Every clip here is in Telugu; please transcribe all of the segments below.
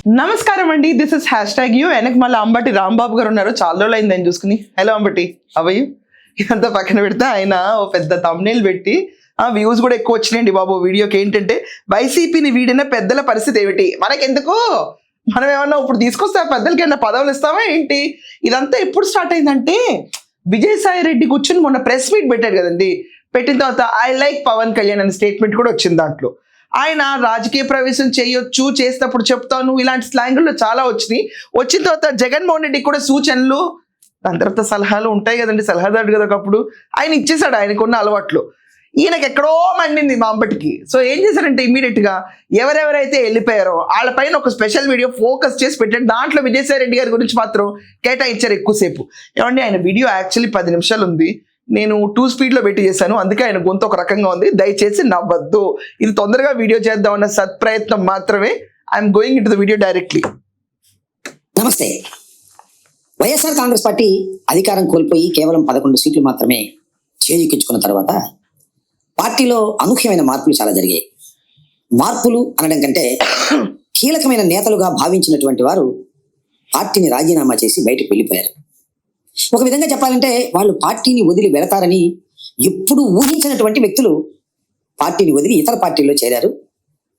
నమస్కారం అండి, దిస్ ఇస్ #యూ. వెనక మళ్ళీ అంబటి రాంబాబు గారు ఉన్నారు. చాలా రోజులు అయింది ఆయన చూసుకుని. హలో అంబటి, అవయ్యూ. ఇదంతా పక్కన పెడితే ఆయన ఓ పెద్ద థంబ్నెయిల్ పెట్టి వ్యూస్ కూడా ఎక్కువ వచ్చినాయండి బాబు వీడియోకి. ఏంటంటే వైసీపీని వీడిన పెద్దల పరిస్థితి ఏమిటి, మనకెందుకు, మనం ఏమన్నా ఇప్పుడు తీసుకొస్తే పెద్దలకి ఏమన్నా పదవులు ఇస్తామా ఏంటి? ఇదంతా ఎప్పుడు స్టార్ట్ అయిందంటే విజయసాయి రెడ్డి కూర్చొని మొన్న ప్రెస్ మీట్ పెట్టారు కదండి. పెట్టిన తర్వాత ఐ లైక్ పవన్ కళ్యాణ్ అనే స్టేట్మెంట్ కూడా వచ్చింది దాంట్లో. ఆయన రాజకీయ ప్రవేశం చేయొచ్చు, చేసినప్పుడు చెప్తాను, ఇలాంటి స్లాంగుల్లో చాలా వచ్చినాయి. వచ్చిన తర్వాత జగన్మోహన్ రెడ్డి కూడా సూచనలు, దాని తర్వాత సలహాలు ఉంటాయి కదండి, సలహాదారు కదా ఒకప్పుడు. ఆయన ఇచ్చేసాడు ఆయనకున్న అలవాట్లు. ఈయనకి ఎక్కడో మండింది మా అంబటికి. సో ఏం చేశారంటే ఇమీడియట్ గా ఎవరెవరైతే వెళ్ళిపోయారో వాళ్ళపైన ఒక స్పెషల్ వీడియో ఫోకస్ చేసి పెట్టాడు. దాంట్లో విజయసాయి రెడ్డి గారి గురించి మాత్రం కేటాయించారు ఎక్కువసేపు. ఏమండి ఆయన వీడియో యాక్చువల్లీ 10 నిమిషాలు ఉంది. నేను 2 స్పీడ్లో పెట్టి చేశాను, అందుకే ఆయన గొంతు ఒక రకంగా ఉంది. దయచేసి నవ్వద్దు, ఇది తొందరగా వీడియో చేద్దాం అన్న సత్ప్రయత్నం మాత్రమే. I'm going in to the video directly. నమస్తే. వైఎస్ఆర్ కాంగ్రెస్ పార్టీ అధికారం కోల్పోయి కేవలం 11 సీట్లు మాత్రమే చేజిక్కించుకున్న తర్వాత పార్టీలో అనూహ్యమైన మార్పులు చాలా జరిగాయి. మార్పులు అనడం కంటే కీలకమైన నేతలుగా భావించినటువంటి వారు పార్టీని రాజీనామా చేసి బయటకు వెళ్ళిపోయారు. ఒక విధంగా చెప్పాలంటే వాళ్ళు పార్టీని వదిలి వెళతారని ఎప్పుడు ఊహించినటువంటి వ్యక్తులు పార్టీని వదిలి ఇతర పార్టీల్లో చేరారు.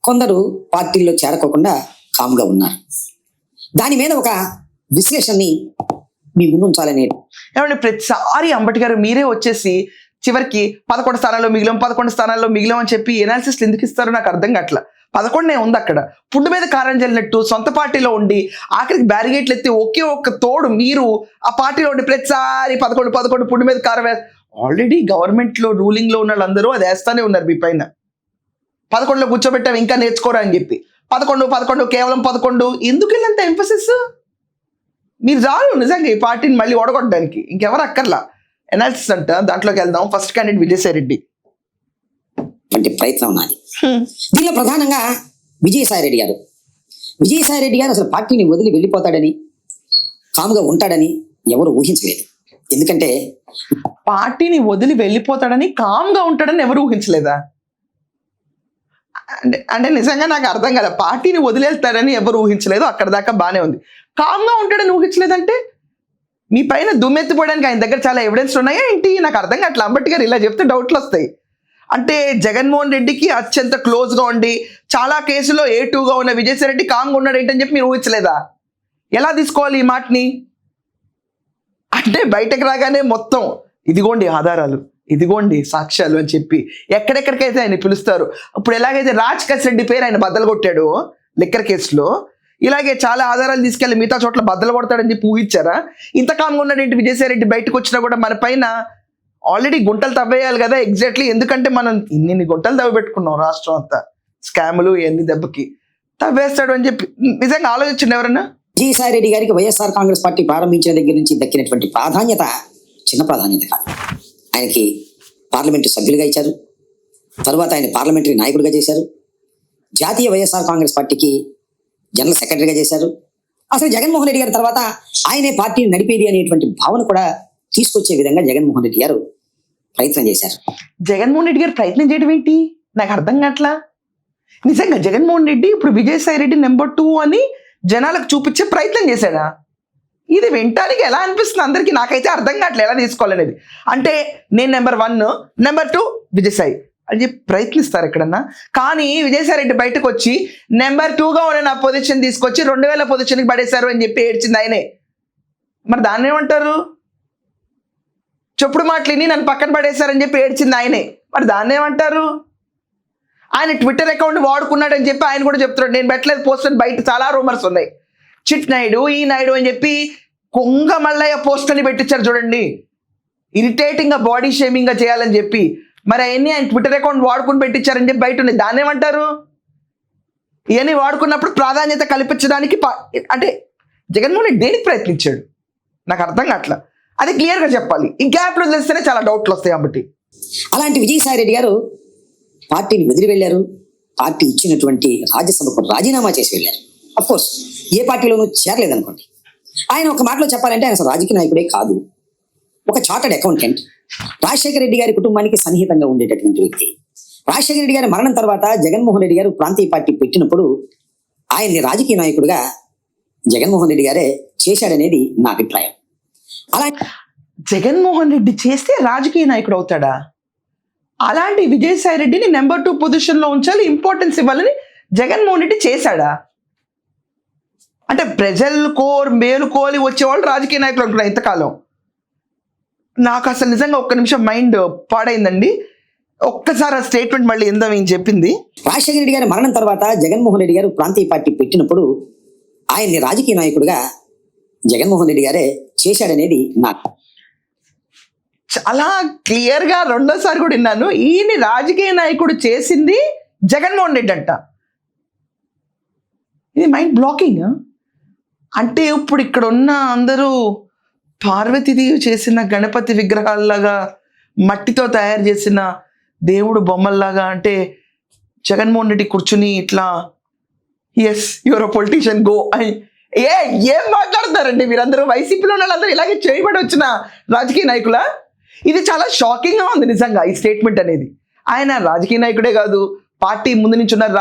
కొందరు పార్టీల్లో చేరకోకుండా కామ్గా ఉన్నారు. దాని మీద ఒక విశ్లేషణని మీ ముందు ఉంచాలని. ఏమంటే ప్రతిసారి అంబటి గారు మీరే వచ్చేసి చివరికి 11 స్థానాల్లో మిగిలాం, 11 స్థానాల్లో మిగిలాం అని చెప్పి ఎనాలిసిస్లు ఎందుకు ఇస్తారో నాకు అర్థం కావట్లా. 11 ఉంది అక్కడ. పుండు మీద కారం చల్లినట్టు సొంత పార్టీలో ఉండి ఆఖరికి బ్యారిగేట్లు ఎత్తి ఒకే ఒక్క తోడు మీరు ఆ పార్టీలో ఉండి ప్రతిసారి 11 పుండు మీద కారం ఆల్రెడీ గవర్నమెంట్లో రూలింగ్లో ఉన్న వాళ్ళందరూ అది వేస్తానే ఉన్నారు మీ పైన. 11లో కూర్చోబెట్టాం ఇంకా నేర్చుకోరా అని చెప్పి. 11 కేవలం 11 ఎందుకు వెళ్ళంత ఎంఫసిస్? మీరు చాలు నిజంగా ఈ పార్టీని మళ్ళీ ఓడగొట్టడానికి, ఇంకెవరు అక్కర్లా. ఎనాలిసిస్ అంట, దాంట్లోకి వెళ్దాం. ఫస్ట్ క్యాండిడేట్ విజయసాయి రెడ్డి అంటే ప్రయత్నం ఉన్నది. దీనిలో ప్రధానంగా విజయసాయి రెడ్డి గారు అసలు పార్టీని వదిలి వెళ్ళిపోతాడని, కాముగా ఉంటాడని ఎవరు ఊహించలేదు. ఎందుకంటే పార్టీని వదిలి వెళ్ళిపోతాడని కామ్గా ఉంటాడని ఎవరు ఊహించలేదా? అంటే నిజంగా నాకు అర్థం కదా. పార్టీని వదిలేస్తాడని ఎవరు ఊహించలేదు, అక్కడ దాకా బాగానే ఉంది. కామ్గా ఉంటాడని ఊహించలేదంటే మీ పైన దుమ్మెత్తిపోవడానికి ఆయన దగ్గర చాలా ఎవిడెన్స్ ఉన్నాయా ఏంటి? నాకు అర్థం కావట్లేదు. అంబటి గారు ఇలా చెప్తే డౌట్లు వస్తాయి. అంటే జగన్మోహన్ రెడ్డికి అత్యంత క్లోజ్గా ఉండి చాలా కేసులో A2గా ఉన్న విజయసాయి రెడ్డి కామ్గా ఉన్నాడు ఏంటని చెప్పి మీరు ఊహించలేదా? ఎలా తీసుకోవాలి ఈ మాటని? అంటే బయటకు రాగానే మొత్తం ఇదిగోండి ఆధారాలు, ఇదిగోండి సాక్ష్యాలు అని చెప్పి ఎక్కడెక్కడికైతే ఆయన పిలుస్తారు. ఇప్పుడు ఎలాగైతే రాజ్ రెడ్డి పేరు ఆయన బద్దలు కొట్టాడు లిక్కర్ కేసులో, ఇలాగే చాలా ఆధారాలు తీసుకెళ్ళి మిగతా చోట్ల బద్దలు కొడతాడని చెప్పి ఊహించారా? ఇంత కామ్గా ఉన్నాడేంటి విజయసాయి రెడ్డి? బయటకు వచ్చినా కూడా మన పైన ఆల్రెడీ గుంటలు తవ్వేయాలి కదా ఎగ్జాక్ట్లీ. ఎందుకంటే మనం ఇన్ని గుంటలు తవ్వి పెట్టుకున్నాం రాష్ట్రం అంతా, స్కాములు ఇవన్నీ దెబ్బకి తవ్వేస్తాడు అని చెప్పి నిజంగా ఆలోచించండి ఎవరన్నా. విజయసాయి రెడ్డి గారికి వైఎస్ఆర్ కాంగ్రెస్ పార్టీ ప్రారంభించిన దగ్గర నుంచి దక్కినటువంటి ప్రాధాన్యత చిన్న ప్రాధాన్యత కాదు. ఆయనకి పార్లమెంటు సభ్యులుగా ఇచ్చారు, తరువాత ఆయన పార్లమెంటరీ నాయకుడిగా చేశారు, జాతీయ వైఎస్ఆర్ కాంగ్రెస్ పార్టీకి జనరల్ సెక్రటరీగా చేశారు. అసలు జగన్మోహన్ రెడ్డి గారి తర్వాత ఆయనే పార్టీని నడిపేది అనేటువంటి భావన కూడా తీసుకొచ్చే విధంగా జగన్మోహన్ రెడ్డి గారు ప్రయత్నం చేశారు. జగన్మోహన్ రెడ్డి గారు ప్రయత్నం చేయడం ఏంటి నాకు అర్థం కావట్లా. నిజంగా జగన్మోహన్ రెడ్డి ఇప్పుడు విజయసాయి రెడ్డి నెంబర్ 2 అని జనాలకు చూపించే ప్రయత్నం చేశాడా? ఇది వింటానికి ఎలా అనిపిస్తుంది అందరికీ? నాకైతే అర్థం కావట్లేదు ఎలా తీసుకోవాలనేది. అంటే నేను నెంబర్ 1, నెంబర్ 2 విజయసాయి అని చెప్పి ప్రయత్నిస్తారు ఎక్కడన్నా. కానీ విజయసాయి రెడ్డి బయటకు వచ్చి నెంబర్ 2గా ఉన్న నా పొజిషన్ తీసుకొచ్చి 2000 పొజిషన్కి పడేశారు అని చెప్పి ఏడ్చింది ఆయనే. మరి దాన్ని ఏమంటారు? చెప్పుడు మాటలిని నన్ను పక్కన పడేశారని చెప్పి ఏడ్చింది ఆయనే. మరి దాన్ని ఏమంటారు? ఆయన ట్విట్టర్ అకౌంట్ వాడుకున్నాడని చెప్పి ఆయన కూడా చెప్తున్నాడు. నేను పెట్టలేదు పోస్ట్ అని బయట చాలా రూమర్స్ ఉన్నాయి. చిట్ నాయుడు, ఈ నాయుడు అని చెప్పి కొంగ మల్లయ్య పోస్ట్ అని పెట్టించారు చూడండి, ఇరిటేటింగ్గా బాడీ షేమింగ్గా చేయాలని చెప్పి. మరి అవన్నీ ఆయన ట్విట్టర్ అకౌంట్ వాడుకుని పెట్టించారని చెప్పి బయట ఉన్నాయి. దాన్ని ఏమంటారు? ఇవన్నీ వాడుకున్నప్పుడు ప్రాధాన్యత కల్పించడానికి అంటే జగన్మోహన్ రెడ్డి దేనికి ప్రయత్నించాడు నాకు అర్థం కావట్లా. అది క్లియర్గా చెప్పాలి. ఈ గ్యాప్లో తెలిస్తేనే చాలా డౌట్లు వస్తాయి కాబట్టి. అలాంటి విజయసాయి రెడ్డి గారు పార్టీని వదిలి వెళ్ళారు. పార్టీ ఇచ్చినటువంటి రాజ్యసభకు రాజీనామా చేసి వెళ్ళారు. అఫ్కోర్స్ ఏ పార్టీలోనూ చేరలేదనుకోండి. ఆయన ఒక మాటలో చెప్పాలంటే ఆయన అసలు రాజకీయ నాయకుడే కాదు, ఒక చార్టర్డ్ అకౌంటెంట్. రాజశేఖర రెడ్డి గారి కుటుంబానికి సన్నిహితంగా ఉండేటటువంటి వ్యక్తి. రాజశేఖర రెడ్డి గారి మరణం తర్వాత జగన్మోహన్ రెడ్డి గారు ప్రాంతీయ పార్టీ పెట్టినప్పుడు ఆయన్ని రాజకీయ నాయకుడిగా జగన్మోహన్ రెడ్డి గారే చేశాడనేది నా అభిప్రాయం. అలా జగన్మోహన్ రెడ్డి చేస్తే రాజకీయ నాయకుడు అవుతాడా? అలాంటి విజయసాయి రెడ్డిని నెంబర్ 2 పొజిషన్లో ఉంచాలి, ఇంపార్టెన్స్ ఇవ్వాలని జగన్మోహన్ రెడ్డి చేశాడా? అంటే ప్రజలు మేలుకోలి వచ్చేవాళ్ళు రాజకీయ నాయకులు అంటున్నారు ఇంతకాలం. నాకు అసలు నిజంగా ఒక్క నిమిషం మైండ్ పాడైందండి. ఒక్కసారి ఆ స్టేట్మెంట్ మళ్ళీ ఏందో ఏం చెప్పింది. రాజశేఖర రెడ్డి గారి మరణం తర్వాత జగన్మోహన్ రెడ్డి గారు ప్రాంతీయ పార్టీ పెట్టినప్పుడు ఆయన్ని రాజకీయ నాయకుడిగా జగన్మోహన్ రెడ్డి గారే చేశాడనేది నా చాలా క్లియర్గా రెండోసారి కూడా విన్నాను. ఈయన రాజకీయ నాయకుడు చేసింది జగన్మోహన్ రెడ్డి అంట. ఇది మైండ్ బ్లాకింగ్. అంటే ఇప్పుడు ఇక్కడ ఉన్న అందరూ పార్వతీదేవి చేసిన గణపతి విగ్రహాల్లాగా, మట్టితో తయారు చేసిన దేవుడు బొమ్మల్లాగా, అంటే జగన్మోహన్ రెడ్డి కూర్చుని ఇట్లా ఎస్ యువర్ పొలిటీషియన్ గో అని ఏం మాట్లాడతారండి మీరందరూ? వైసీపీలో ఉన్న వాళ్ళందరూ ఇలాగే చేయబడి వచ్చిన రాజకీయ నాయకుల. ఇది చాలా షాకింగ్గా ఉంది నిజంగా ఈ స్టేట్మెంట్ అనేది. ఆయన రాజకీయ నాయకుడే కాదు, పార్టీ ముందు నుంచి ఉన్నారు.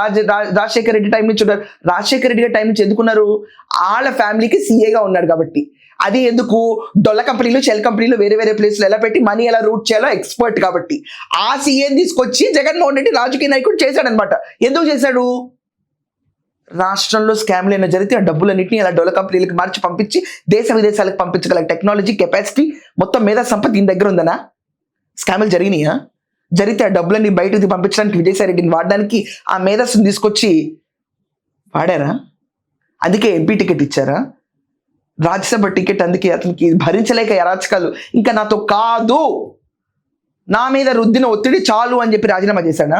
రాజశేఖర రెడ్డి టైం నుంచి ఉన్నారు. రాజశేఖర రెడ్డి గారి టైం నుంచి ఎందుకున్నారు? వాళ్ళ ఫ్యామిలీకి సీఏగా ఉన్నాడు కాబట్టి. అది ఎందుకు? డొల్ల కంపెనీలు, షెల్ కంపెనీలు వేరే వేరే ప్లేస్లో ఎలా పెట్టి మనీ ఎలా రూట్ చేయాలో ఎక్స్పర్ట్ కాబట్టి ఆ సీఏని తీసుకొచ్చి జగన్మోహన్ రెడ్డి రాజకీయ నాయకుడు చేశాడనమాట. ఎందుకు చేశాడు? రాష్ట్రంలో స్కామ్లు అయినా జరిగితే ఆ డబ్బులన్నింటినీ అలా డొల్ల కంపెనీలకు మార్చి పంపించి దేశ విదేశాలకు పంపించగల టెక్నాలజీ కెపాసిటీ మొత్తం మీద సంపద దీని దగ్గర ఉందనా? స్కామ్లు జరిగినాయా? జరిగితే ఆ డబ్బులన్నీ బయటకు పంపించడానికి విజయసాయి రెడ్డిని వాడడానికి ఆ మేధస్సును తీసుకొచ్చి వాడారా? అందుకే ఎంపీ టికెట్ ఇచ్చారా? రాజ్యసభ టికెట్ అందుకే అతనికి భరించలేక అరాచకాలు ఇంకా నాతో కాదు, నా మీద రుద్దిన ఒత్తిడి చాలు అని చెప్పి రాజీనామా చేశాడా?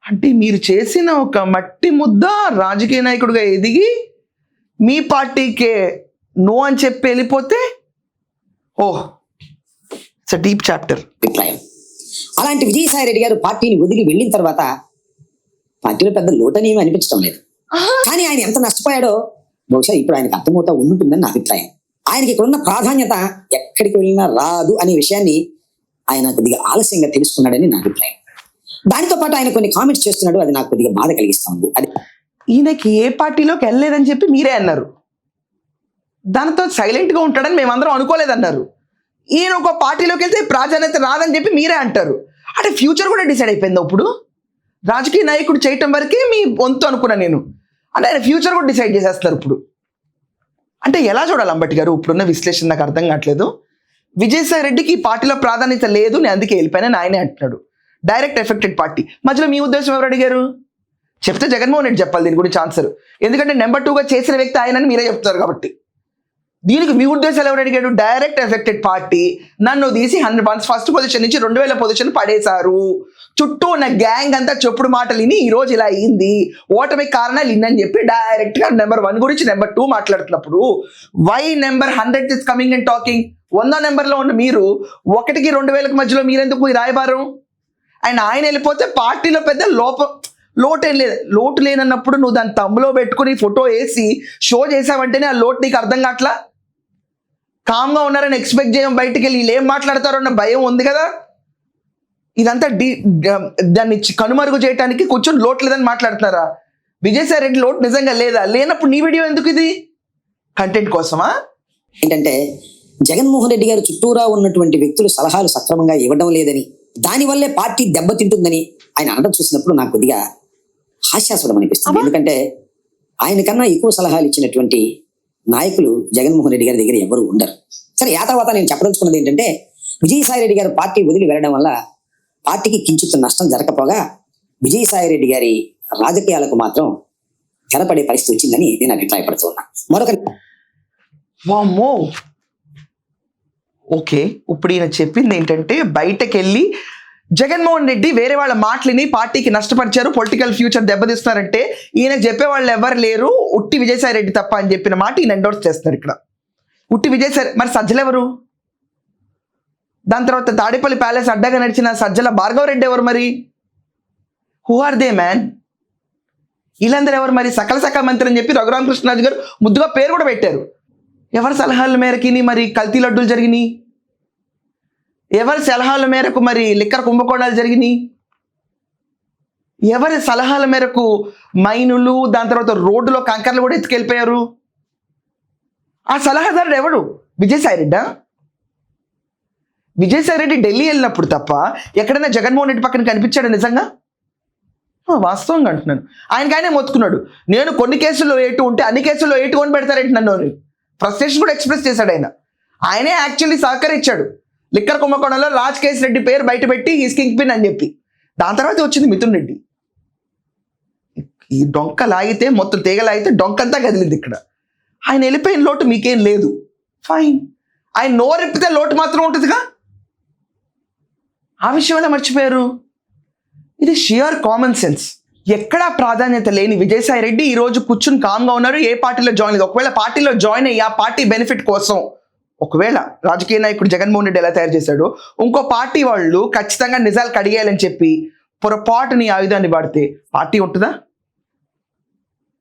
అంటే మీరు చేసిన ఒక మట్టి ముద్ద రాజకీయ నాయకుడిగా ఎదిగి మీ పార్టీకే నో అని చెప్పి వెళ్ళిపోతే ఓహ్ ఇట్స్ డీప్ చాప్టర్. అభిప్రాయం. అలాంటి విజయసాయి రెడ్డి గారు పార్టీని వదిలి వెళ్ళిన తర్వాత పార్టీలో పెద్ద లోటని ఏమీ అనిపించడం లేదు. కానీ ఆయన ఎంత నష్టపోయాడో బహుశా ఇప్పుడు ఆయనకు అర్థమవుతా ఉంటుందని నా అభిప్రాయం. ఆయనకి ఇక్కడున్న ప్రాధాన్యత ఎక్కడికి వెళ్ళినా రాదు అనే విషయాన్ని ఆయన కొద్దిగా ఆలస్యంగా తెలుసుకున్నాడని నా అభిప్రాయం. దానితో పాటు ఆయన కొన్ని కామెంట్స్ చేస్తున్నాడు, అది నాకు కొద్దిగా బాధ కలిగిస్తా ఉంది. అది ఈయనకి ఏ పార్టీలోకి వెళ్ళలేదని చెప్పి మీరే అన్నారు. దానితో సైలెంట్గా ఉంటాడని మేమందరం అనుకోలేదన్నారు. ఈయన ఒక పార్టీలోకి వెళ్తే ప్రాధాన్యత రాదని చెప్పి మీరే అంటారు. అంటే ఫ్యూచర్ కూడా డిసైడ్ అయిపోయింది. ఇప్పుడు రాజకీయ నాయకుడు చేయటం వరకే మీ వంతు అనుకున్నా నేను. అంటే ఆయన ఫ్యూచర్ కూడా డిసైడ్ చేసేస్తారు ఇప్పుడు. అంటే ఎలా చూడాలి అంబటి గారు? ఇప్పుడున్న విశ్లేషణ నాకు అర్థం కావట్లేదు. విజయసాయి రెడ్డికి ఈ పార్టీలో ప్రాధాన్యత లేదు, నేను అందుకే వెళ్ళిపోయానని ఆయనే అంటున్నాడు. డైరెక్ట్ ఎఫెక్టెడ్ పార్టీ మధ్యలో మీ ఉద్దేశం ఎవరు అడిగారు? చెప్తే జగన్మోహన్ రెడ్డి చెప్పాలి దీని గురించి ఆన్సర్. ఎందుకంటే నెంబర్ 2గా చేసిన వ్యక్తి ఆయనని మీరే చెప్తారు కాబట్టి. దీనికి మీ ఉద్దేశాలు ఎవరు అడిగాడు? డైరెక్ట్ ఎఫెక్టెడ్ పార్టీ నన్ను తీసి 100 ఫస్ట్ పొజిషన్ నుంచి 2000 పొజిషన్ పడేశారు. చుట్టూ ఉన్న గ్యాంగ్ అంతా చెప్పుడు మాటలు విని ఈ రోజు ఇలా అయింది, ఓటమి కారణాలు ఇన్నని చెప్పి డైరెక్ట్ గా నెంబర్ 1 గురించి నెంబర్ 2 మాట్లాడుతున్నప్పుడు why number 100 is coming and talking? 100 నెంబర్లో ఉన్న మీరు 1కి 2000కి మధ్యలో మీరెందుకు ఈ రాయబారం? అండ్ ఆయన వెళ్ళిపోతే పార్టీలో పెద్ద లోటేం లేదు. లోటు లేనన్నప్పుడు నువ్వు దాన్ని తమ్ములో పెట్టుకుని ఫోటో వేసి షో చేసావంటేనే ఆ లోటు నీకు అర్థం కావట్లా. కామ్గా ఉన్నారని ఎక్స్పెక్ట్ చేయం, బయటికి వెళ్ళి వీళ్ళు ఏం మాట్లాడతారో అన్న భయం ఉంది కదా. ఇదంతా దాన్ని కనుమరుగు చేయడానికి కొంచెం లోటు లేదని మాట్లాడుతున్నారా? విజయసాయి రెడ్డి లోటు నిజంగా లేదా? లేనప్పుడు నీ వీడియో ఎందుకు? ఇది కంటెంట్ కోసమా? ఏంటంటే జగన్మోహన్ రెడ్డి గారు చుట్టూరా ఉన్నటువంటి వ్యక్తులు సలహాలు సక్రమంగా ఇవ్వడం లేదని, దానివల్లే పార్టీ దెబ్బతింటుందని ఆయన అనడం చూసినప్పుడు నాకు కొద్దిగా హాస్యాస్పదం అనిపిస్తుంది. ఎందుకంటే ఆయన కన్నా ఎక్కువ సలహాలు ఇచ్చినటువంటి నాయకులు జగన్మోహన్ రెడ్డి గారి దగ్గర ఎవరు ఉండరు. సరే, ఆ తర్వాత నేను చెప్పదలుచుకున్నది ఏంటంటే విజయసాయి రెడ్డి గారు పార్టీ వదిలి వెళ్ళడం వల్ల పార్టీకి కించిత్ నష్టం జరగకపోగా విజయసాయి రెడ్డి గారి రాజకీయాలకు మాత్రం తెరపడే పరిస్థితి వచ్చిందని నేను అభిప్రాయపడుతూ ఉన్నా. వామ్మో, ఓకే. ఇప్పుడు ఈయన చెప్పింది ఏంటంటే బయటకు వెళ్ళి జగన్మోహన్ రెడ్డి వేరే వాళ్ళ మాటలని పార్టీకి నష్టపరిచారు, పొలిటికల్ ఫ్యూచర్ దెబ్బతీస్తున్నారంటే ఈయన చెప్పే వాళ్ళు ఎవరు లేరు, ఉట్టి విజయసాయి రెడ్డి తప్ప అని చెప్పిన మాట ఈయన ఎండోర్స్ చేస్తున్నారు ఇక్కడ. ఉట్టి విజయసాయి, మరి సజ్జలు ఎవరు? దాని తర్వాత తాడేపల్లి ప్యాలెస్ అడ్డగా నడిచిన సజ్జల భార్గవ రెడ్డి ఎవరు? మరి హూ ఆర్ దే మ్యాన్? వీళ్ళందరూ ఎవరు? మరి సకల శాఖ మంత్రి అని చెప్పి రఘురామకృష్ణరాజు గారు ముద్దుగా పేరు కూడా పెట్టారు. ఎవరి సలహాల మేరకి మరి కల్తీ లడ్డూలు జరిగినాయి? ఎవరి సలహాల మేరకు మరి లిక్కర్ కుంభకోణాలు జరిగినాయి? ఎవరి సలహాల మేరకు మైనులు, దాని తర్వాత రోడ్డులో కంకర్లు కూడా ఎత్తుకెళ్ళిపోయారు? ఆ సలహాదారుడు ఎవడు? విజయసాయిరెడ్డా? విజయసాయిరెడ్డి ఢిల్లీ వెళ్ళినప్పుడు తప్ప ఎక్కడైనా జగన్మోహన్ రెడ్డి పక్కన కనిపించాడు నిజంగా? వాస్తవంగా అంటున్నాను. ఆయనకైనా మొత్తుకున్నాడు, నేను కొన్ని కేసుల్లో ఏటు ఉంటే అన్ని కేసుల్లో ఏటు కొని పెడతారేంటి నన్ను. ఫ్రస్ట్రేషన్ కూడా ఎక్స్ప్రెస్ చేశాడు ఆయనే యాక్చువల్లీ సహకరించాడు లిక్కర్ కుంభకోణంలో రాజ్ రెడ్డి పేరు బయట పెట్టి ఈస్ కింగ్ పిన్ అని చెప్పి. దాని తర్వాత వచ్చింది మిథున్ రెడ్డి. ఈ డొంక లాగితే మొత్తం తీగ లాగితే డొంకంతా కదిలింది ఇక్కడ. ఆయన వెళ్ళిపోయిన లోటు మీకేం లేదు, ఫైన్. ఆయన నోరెప్పితే లోటు మాత్రం ఉంటుందిగా. ఆ విషయంలో మర్చిపోయారు. ఇది షియర్ కామన్ సెన్స్. ఎక్కడా ప్రాధాన్యత లేని విజయసాయి రెడ్డి ఈ రోజు కూర్చుని కామ్గా ఉన్నారు. ఏ పార్టీలో జాయిన్ లేదు. ఒకవేళ పార్టీలో జాయిన్ అయ్యి ఆ పార్టీ బెనిఫిట్ కోసం ఒకవేళ రాజకీయ నాయకుడు జగన్మోహన్ రెడ్డి ఎలా తయారు చేశాడో ఇంకో పార్టీ వాళ్ళు ఖచ్చితంగా నిజాలు కడిగేయాలని చెప్పి పొరపాటుని ఆయుధాన్ని వాడితే పార్టీ ఉంటుందా?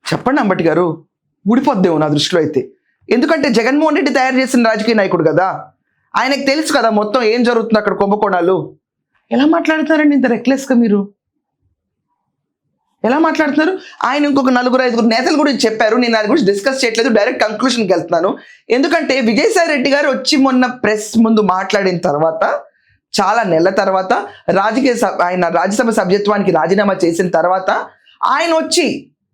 చెప్పండి అంబటి గారు. ఊడిపోద్దేమో నా దృష్టిలో అయితే. ఎందుకంటే జగన్మోహన్ రెడ్డి తయారు చేసిన రాజకీయ నాయకుడు కదా, ఆయనకు తెలుసు కదా మొత్తం ఏం జరుగుతుంది అక్కడ కుంభకోణాలు. ఎలా మాట్లాడుతున్నారండి ఇంత రెక్లెస్గా మీరు? ఎలా మాట్లాడుతున్నారు? ఆయన ఇంకొక 4-5 నేతలు గురించి చెప్పారు. నేను దాని గురించి డిస్కస్ చేయట్లేదు, డైరెక్ట్ కంక్లూషన్కి వెళ్తున్నాను. ఎందుకంటే విజయసాయి రెడ్డి గారు వచ్చి మొన్న ప్రెస్ ముందు మాట్లాడిన తర్వాత చాలా నెలల తర్వాత ఆయన రాజ్యసభ సభ్యత్వానికి రాజీనామా చేసిన తర్వాత ఆయన వచ్చి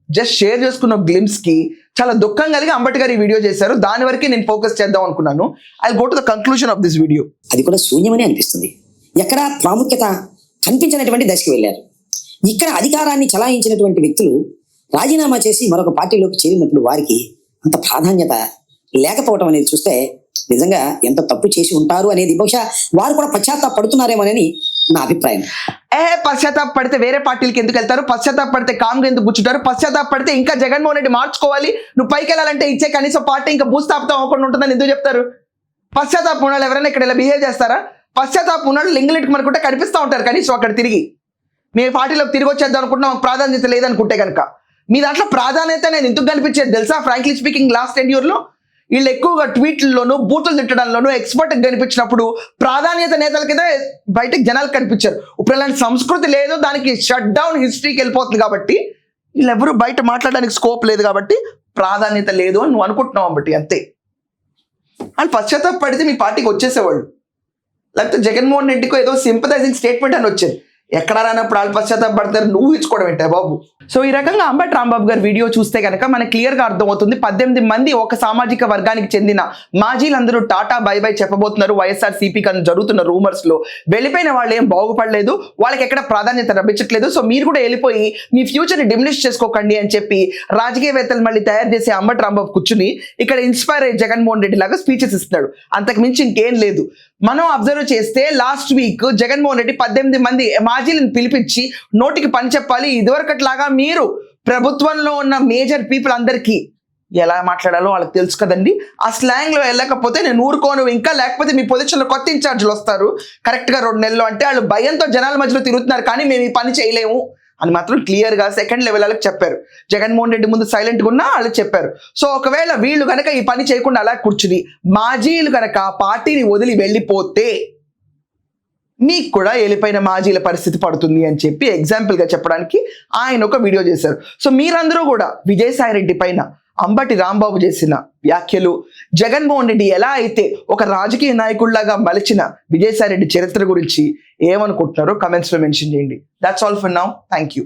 జస్ట్ షేర్ చేసుకున్న గ్లిమ్స్కి చాలా దుఃఖం కలిగి అంబటి గారు ఈ వీడియో చేశారు. దాని వరకే నేను ఫోకస్ చేద్దాం అనుకున్నాను. I go to the conclusion of this video. అది కూడా శూన్యమని అనిపిస్తుంది. ఎక్కడ ప్రాముఖ్యత కనిపించినటువంటి దశకి వెళ్ళారు. ఇక్కడ అధికారాన్ని చలాయించినటువంటి వ్యక్తులు రాజీనామా చేసి మరొక పార్టీలోకి చేరినప్పుడు వారికి అంత ప్రాధాన్యత లేకపోవడం అనేది చూస్తే నిజంగా ఎంత తప్పు చేసి ఉంటారు అనేది బహుశా వారు కూడా పశ్చాత్తాపడుతున్నారేమోనని నా అభిప్రాయం. పశ్చాత్తాపడితే వేరే పార్టీలకి ఎందుకు వెళ్తారు? పశ్చాత్తాపడితే కామ్గా ఎందుకు కూర్చుంటారు? పశ్చాత్తాపడితే ఇంకా జగన్మోహన్ రెడ్డి మార్చుకోవాలి, నువ్వు పైకి వెళ్ళాలంటే ఇచ్చే కనీసం పార్టీ ఇంకా భూస్థాపితం అవ్వకుండా ఉంటుందని ఎందుకు చెప్తారు? పశ్చాత్తాపం ఉన్నాళ్ళు ఎవరైనా ఇక్కడ ఇలా బిహేవ్ చేస్తారా? పశ్చాత్తాపం ఉన్నాళ్ళు లింగులిట్కి మనకుంటే కనిపిస్తూ ఉంటారు కనీసం అక్కడ తిరిగి. మీ పార్టీలోకి తిరిగి వచ్చేద్దాం అనుకుంటున్నా, ప్రాధాన్యత లేదనుకుంటే కనుక మీ దాంట్లో ప్రాధాన్యత నేను ఎందుకు కనిపించేది తెలుసా? ఫ్రాంక్లీ స్పీకింగ్ లాస్ట్ 10 yearsలో వీళ్ళు ఎక్కువగా ట్వీట్లలోనూ బూతులు తిట్టడంలోనూ ఎక్స్పర్ట్గా కనిపించినప్పుడు ప్రాధాన్యత నేతల కింద బయటకు జనాలకు కనిపించారు. ఇప్పుడు ఇలాంటి సంస్కృతి లేదు, దానికి షట్ డౌన్ హిస్టరీకి వెళ్ళిపోతుంది కాబట్టి వీళ్ళెవరూ బయట మాట్లాడడానికి స్కోప్ లేదు కాబట్టి ప్రాధాన్యత లేదు అని నువ్వు అనుకుంటున్నావు బట్టి అంతే. వాళ్ళు పశ్చాత్తాపడితే మీ పార్టీకి వచ్చేసేవాళ్ళు, లేకపోతే జగన్మోహన్ రెడ్డికి ఏదో సింపథైజింగ్ స్టేట్మెంట్ అని వచ్చేది. ఎక్కడ రానప్పుడు వాళ్ళు పశ్చాత్తాపడతారు, నువ్వు ఇచ్చుకోవడం ఏంటే బాబు. సో ఈ రకంగా అంబటి రాంబాబు గారి వీడియో చూస్తే కనుక మనకు క్లియర్గా అర్థమవుతుంది. 18 మంది ఒక సామాజిక వర్గానికి చెందిన మాజీలందరూ టాటా బై బై చెప్పబోతున్నారు వైఎస్ఆర్సీపీ కన్నా జరుగుతున్న రూమర్స్ లో. వెళ్ళిపోయిన వాళ్ళు ఏం బాగుపడలేదు, వాళ్ళకి ఎక్కడ ప్రాధాన్యత లభించట్లేదు. సో మీరు కూడా వెళ్ళిపోయి మీ ఫ్యూచర్ని డిమినిష్ చేసుకోకండి అని చెప్పి రాజకీయవేత్తలు మళ్ళీ తయారు చేసే అంబటి రాంబాబు కూర్చుని ఇక్కడ ఇన్స్పైర్ అయ్యి జగన్మోహన్ రెడ్డి లాగా స్పీచెస్ ఇస్తున్నాడు. అంతకు మించి ఇంకేం లేదు. మనం అబ్జర్వ్ చేస్తే లాస్ట్ వీక్ జగన్మోహన్ రెడ్డి 18 మంది మాజీలను పిలిపించి నోటికి పని చెప్పాలి, ఇదివరకట్లాగా మీరు ప్రభుత్వంలో ఉన్న మేజర్ పీపుల్ అందరికీ ఎలా మాట్లాడాలో వాళ్ళకి తెలుసు కదండి. ఆ స్లాంగ్ లో వెళ్ళకపోతే నేను ఊరుకోను ఇంకా, లేకపోతే మీ పొజిషన్లో కొత్త ఇన్ఛార్జీలు వస్తారు కరెక్ట్గా 2 నెలలు అంటే వాళ్ళు భయంతో జనాల మధ్యలో తిరుగుతున్నారు కానీ మేము ఈ పని చేయలేము అని మాత్రం క్లియర్గా సెకండ్ లెవెల్ వాళ్ళకి చెప్పారు. జగన్మోహన్ రెడ్డి ముందు సైలెంట్గా ఉన్నా వాళ్ళు చెప్పారు. సో ఒకవేళ వీళ్ళు కనుక ఈ పని చేయకుండా అలా కూర్చుని మాజీలు కనుక పార్టీని వదిలి వెళ్ళిపోతే మీకు కూడా వెళ్ళిపోయిన మాజీల పరిస్థితి పడుతుంది అని చెప్పి ఎగ్జాంపుల్గా చెప్పడానికి ఆయన ఒక వీడియో చేశారు. సో మీరందరూ కూడా విజయసాయి రెడ్డి పైన అంబటి రాంబాబు చేసిన వ్యాఖ్యలు, జగన్మోహన్ రెడ్డి ఎలా అయితే ఒక రాజకీయ నాయకుడిలాగా మలిచిన విజయసాయి రెడ్డి చరిత్ర గురించి ఏమనుకుంటున్నారో కమెంట్స్లో మెన్షన్ చేయండి. That's all for now. Thank you.